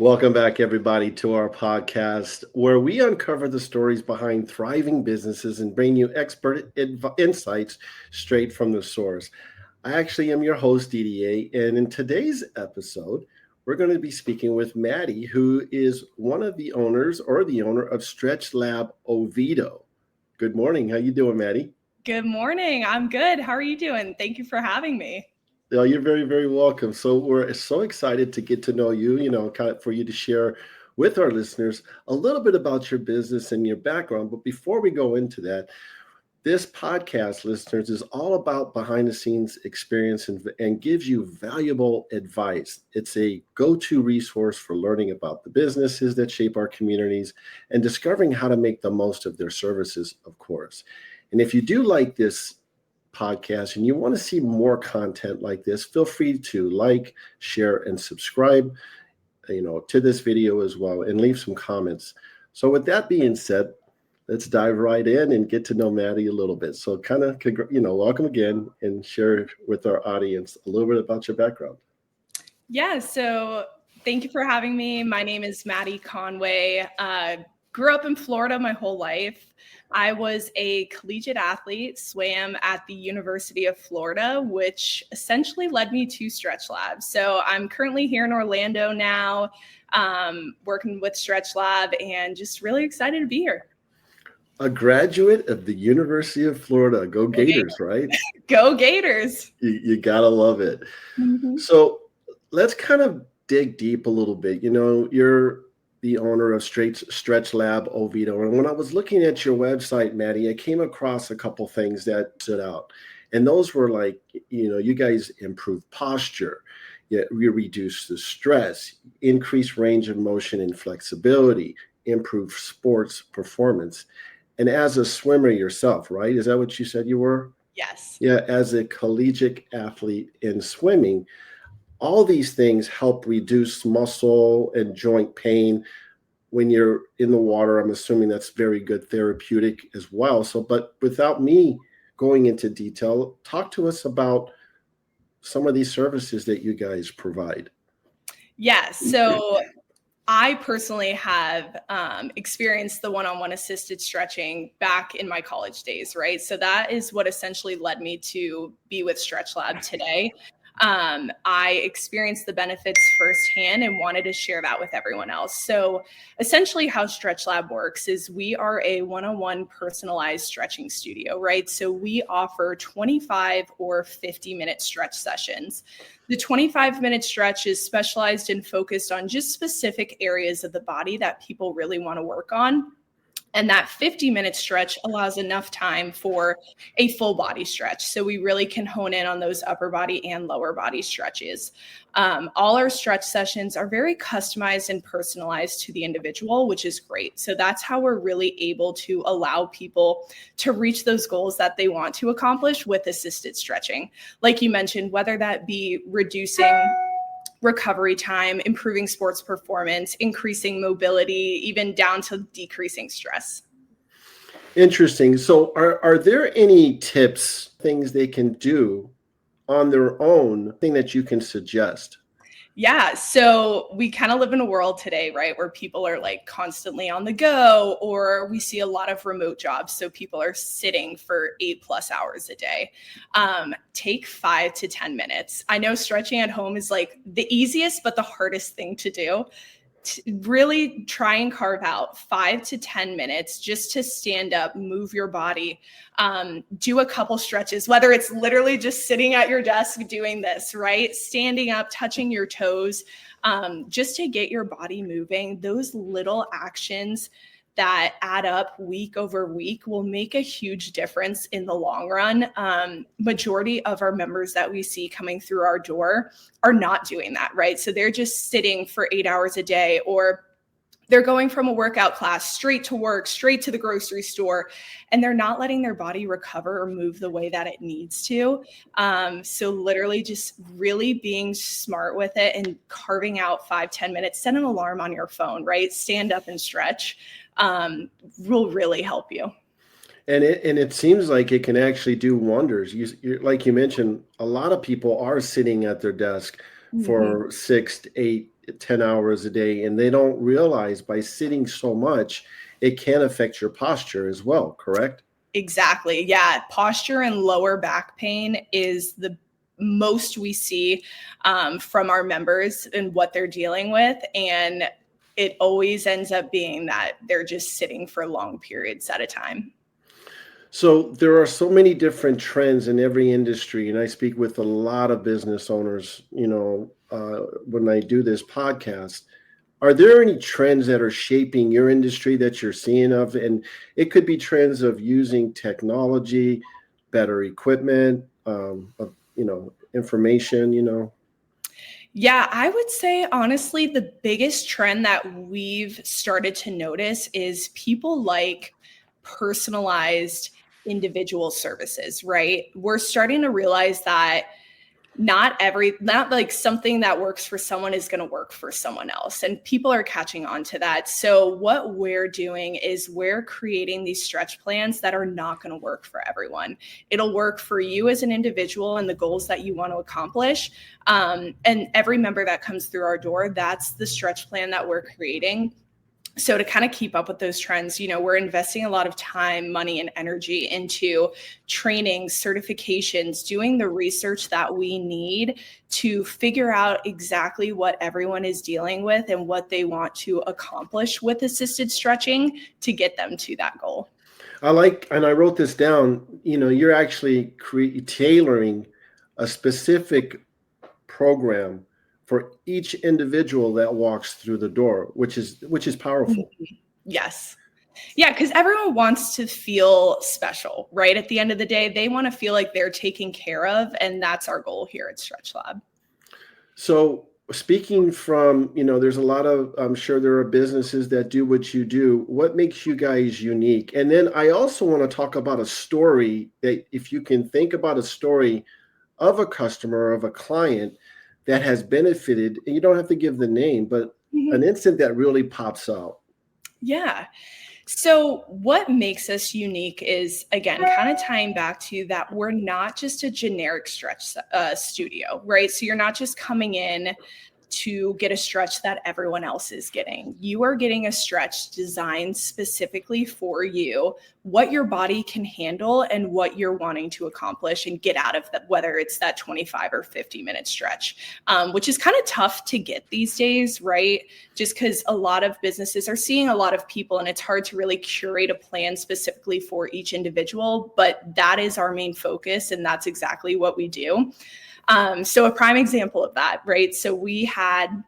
Welcome back, everybody, to our podcast where we uncover the stories behind thriving businesses and bring you expert insights straight from the source. I actually am your host, DDA, and in today's episode, we're going to be speaking with Maddie, who is one of the owners or the owner of Stretch Lab Oviedo. Good morning. How you doing, Maddie? Good morning. I'm good. How are you doing? Thank you for having me. Oh, you're very, very welcome. So we're so excited to get to know you, kind of for you to share with our listeners a little bit about your business and your background. But before we go into that, this podcast, listeners, is all about behind the scenes experience and gives you valuable advice. It's a go-to resource for learning about the businesses that shape our communities and discovering how to make the most of their services, of course. And if you do like this podcast and you want to see more content like this, feel free to like, share, and subscribe, to this video as well, and leave some comments. So with that being said, let's dive right in and get to know Maddie a little bit. So welcome again and share with our audience a little bit about your background. Yeah, so thank you for having me. My name is Maddie Conway. Grew up in Florida my whole life. I was a collegiate athlete, swam at the University of Florida, which essentially led me to Stretch Lab. So I'm currently here in Orlando now, working with Stretch Lab, and just really excited to be here. A graduate of the University of Florida. Go Gators, right? Go Gators. You gotta love it. Mm-hmm. So let's kind of dig deep a little bit. You're the owner of Stretch Lab Oviedo. And when I was looking at your website, Maddie, I came across a couple things that stood out. And those were like, you guys improve posture, you reduce the stress, increase range of motion and flexibility, improve sports performance. And as a swimmer yourself, right? Is that what you said you were? Yes. Yeah, as a collegiate athlete in swimming, all these things help reduce muscle and joint pain when you're in the water. I'm assuming that's very good therapeutic as well. So, but without me going into detail, talk to us about some of these services that you guys provide. Yeah, so I personally have experienced the one-on-one assisted stretching back in my college days, right? So that is what essentially led me to be with Stretch Lab today. I experienced the benefits firsthand and wanted to share that with everyone else. So essentially how Stretch Lab works is we are a one-on-one personalized stretching studio, right? So we offer 25 or 50-minute stretch sessions. The 25-minute stretch is specialized and focused on just specific areas of the body that people really want to work on. And that 50-minute stretch allows enough time for a full body stretch. So we really can hone in on those upper body and lower body stretches. All our stretch sessions are very customized and personalized to the individual, which is great. So that's how we're really able to allow people to reach those goals that they want to accomplish with assisted stretching. Like you mentioned, whether that be reducing recovery time, improving sports performance, increasing mobility, even down to decreasing stress. Interesting. So are there any tips, things they can do on their own, thing that you can suggest? Yeah. So we kind of live in a world today, right, where people are like constantly on the go, or we see a lot of remote jobs. So people are sitting for 8+ hours a day. Take 5 to 10 minutes. I know stretching at home is like the easiest, but the hardest thing to do. Really try and carve out 5 to 10 minutes just to stand up, move your body, do a couple stretches, whether it's literally just sitting at your desk doing this, right? Standing up, touching your toes, just to get your body moving. Those little actions that add up week over week will make a huge difference in the long run. Majority of our members that we see coming through our door are not doing that, right? So they're just sitting for 8 hours a day, or they're going from a workout class straight to work, straight to the grocery store, and they're not letting their body recover or move the way that it needs to. So literally just really being smart with it and carving out 5-10 minutes, set an alarm on your phone, right? Stand up and stretch will really help you. And it seems like it can actually do wonders. Like you mentioned, a lot of people are sitting at their desk for 6 to 8 10 hours a day, and they don't realize by sitting so much, it can affect your posture as well, correct? Exactly. Yeah. Posture and lower back pain is the most we see from our members and what they're dealing with. And it always ends up being that they're just sitting for long periods at a time. So there are so many different trends in every industry, and I speak with a lot of business owners, when I do this podcast. Are there any trends that are shaping your industry that you're seeing of? And it could be trends of using technology, better equipment, information. Yeah, I would say honestly, the biggest trend that we've started to notice is people like personalized individual services, right? We're starting to realize that not like something that works for someone is going to work for someone else, and people are catching on to that. So what we're doing is we're creating these stretch plans that are not going to work for everyone. It'll work for you as an individual and the goals that you want to accomplish, and every member that comes through our door, that's the stretch plan that we're creating. So to kind of keep up with those trends, we're investing a lot of time, money, and energy into training, certifications, doing the research that we need to figure out exactly what everyone is dealing with and what they want to accomplish with assisted stretching to get them to that goal. And I wrote this down, you're actually tailoring a specific program for each individual that walks through the door, which is powerful. Yes. Yeah, because everyone wants to feel special, right? At the end of the day, they want to feel like they're taken care of, and that's our goal here at Stretch Lab. So speaking from, there's a lot of, I'm sure there are businesses that do what you do. What makes you guys unique? And then I also want to talk about a story that, if you can think about a story of a customer, of a client that has benefited, and you don't have to give the name, but an instant that really pops out. Yeah. So what makes us unique is, again, kind of tying back to that we're not just a generic stretch studio, right? So you're not just coming in to get a stretch that everyone else is getting. You are getting a stretch designed specifically for you, what your body can handle and what you're wanting to accomplish and get out of that, whether it's that 25 or 50-minute stretch, which is kind of tough to get these days, right? Just because a lot of businesses are seeing a lot of people, and it's hard to really curate a plan specifically for each individual, but that is our main focus, and that's exactly what we do. So a prime example of that, right? So we had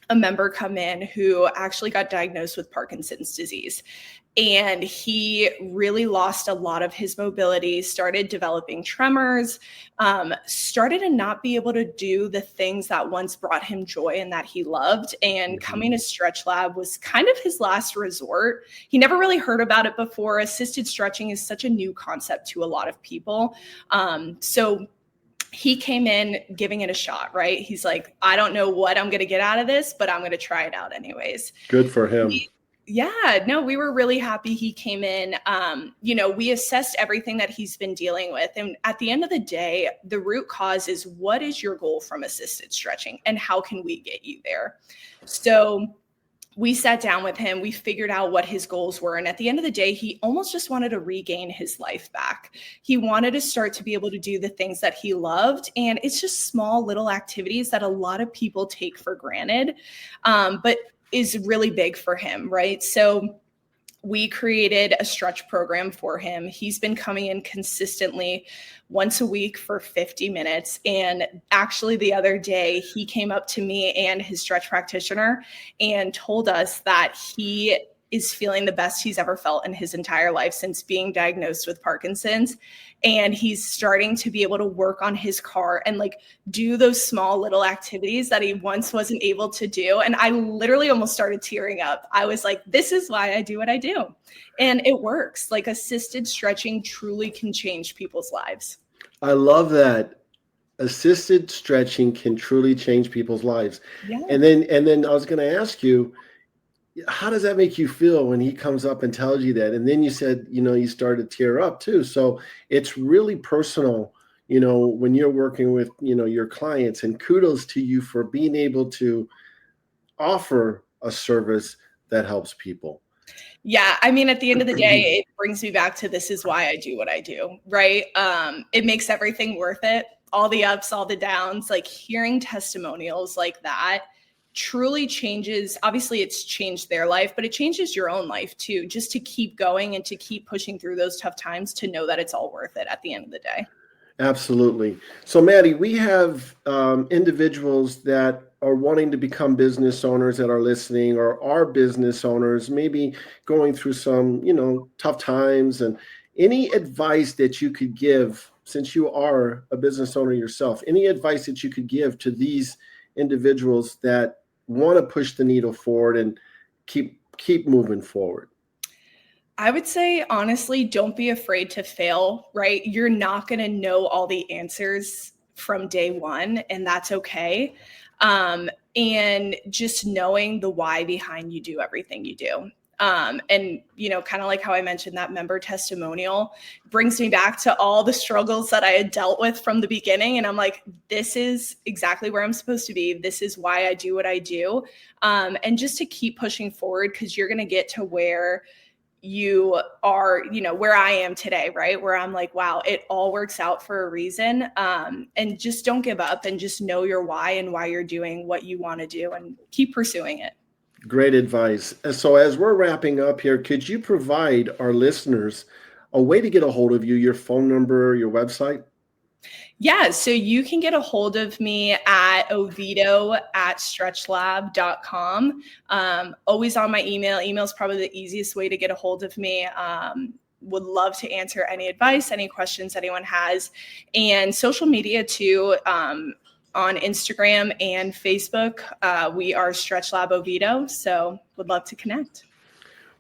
a member come in who actually got diagnosed with Parkinson's disease, and he really lost a lot of his mobility, started developing tremors, started to not be able to do the things that once brought him joy and that he loved. And coming to Stretch Lab was kind of his last resort. He never really heard about it before. Assisted stretching is such a new concept to a lot of people. So he came in giving it a shot, right? He's like, I don't know what I'm going to get out of this, but I'm going to try it out anyways. Good for him. We were really happy he came in. We assessed everything that he's been dealing with. And at the end of the day, the root cause is, what is your goal from assisted stretching and how can we get you there? So we sat down with him, we figured out what his goals were. And at the end of the day, he almost just wanted to regain his life back. He wanted to start to be able to do the things that he loved. And it's just small little activities that a lot of people take for granted, but is really big for him, right? So we created a stretch program for him. He's been coming in consistently once a week for 50 minutes. And actually the other day, he came up to me and his stretch practitioner and told us that he is feeling the best he's ever felt in his entire life since being diagnosed with Parkinson's. And he's starting to be able to work on his car and like do those small little activities that he once wasn't able to do. And I literally almost started tearing up. I was like, this is why I do what I do. And it works. Like, assisted stretching truly can change people's lives. I love that. Assisted stretching can truly change people's lives. Yeah. And then I was going to ask you, how does that make you feel when he comes up and tells you that? And then you said, you started to tear up too. So it's really personal, when you're working with, your clients, and kudos to you for being able to offer a service that helps people. Yeah, I mean, at the end of the day, it brings me back to this is why I do what I do, right? It makes everything worth it. All the ups, all the downs, like hearing testimonials like that truly changes. Obviously, it's changed their life, but it changes your own life too, just to keep going and to keep pushing through those tough times to know that it's all worth it at the end of the day. Absolutely. So, Maddie, we have individuals that are wanting to become business owners that are listening, or are business owners, maybe going through some, tough times. And any advice that you could give, since you are a business owner yourself, any advice that you could give to these individuals that want to push the needle forward and keep moving forward? I would say, honestly, don't be afraid to fail, right? You're not going to know all the answers from day one, and that's okay. And just knowing the why behind you do everything you do. And, kind of like how I mentioned that member testimonial brings me back to all the struggles that I had dealt with from the beginning. And I'm like, this is exactly where I'm supposed to be. This is why I do what I do. And just to keep pushing forward, because you're going to get to where you are, where I am today, right? Where I'm like, wow, it all works out for a reason. And just don't give up, and just know your why and why you're doing what you want to do, and keep pursuing it. Great advice. So as we're wrapping up here, could you provide our listeners a way to get a hold of you, your phone number, your website? Yeah, so you can get a hold of me at oviedo@stretchlab.com. Always on my email. Email is probably the easiest way to get a hold of me. Would love to answer any advice, any questions anyone has. And social media too, on Instagram and Facebook. We are Stretch Lab Oviedo, so would love to connect.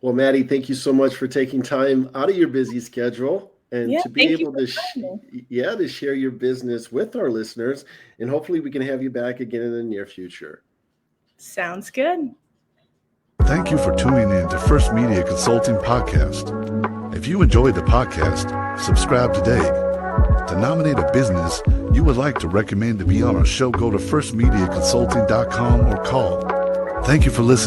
Well, Maddie, thank you so much for taking time out of your busy schedule and to be able to share your business with our listeners. And hopefully we can have you back again in the near future. Sounds good. Thank you for tuning in to First Media Consulting Podcast. If you enjoyed the podcast, subscribe today. To nominate a business you would like to recommend to be on our show, go to firstmediaconsulting.com or call. Thank you for listening.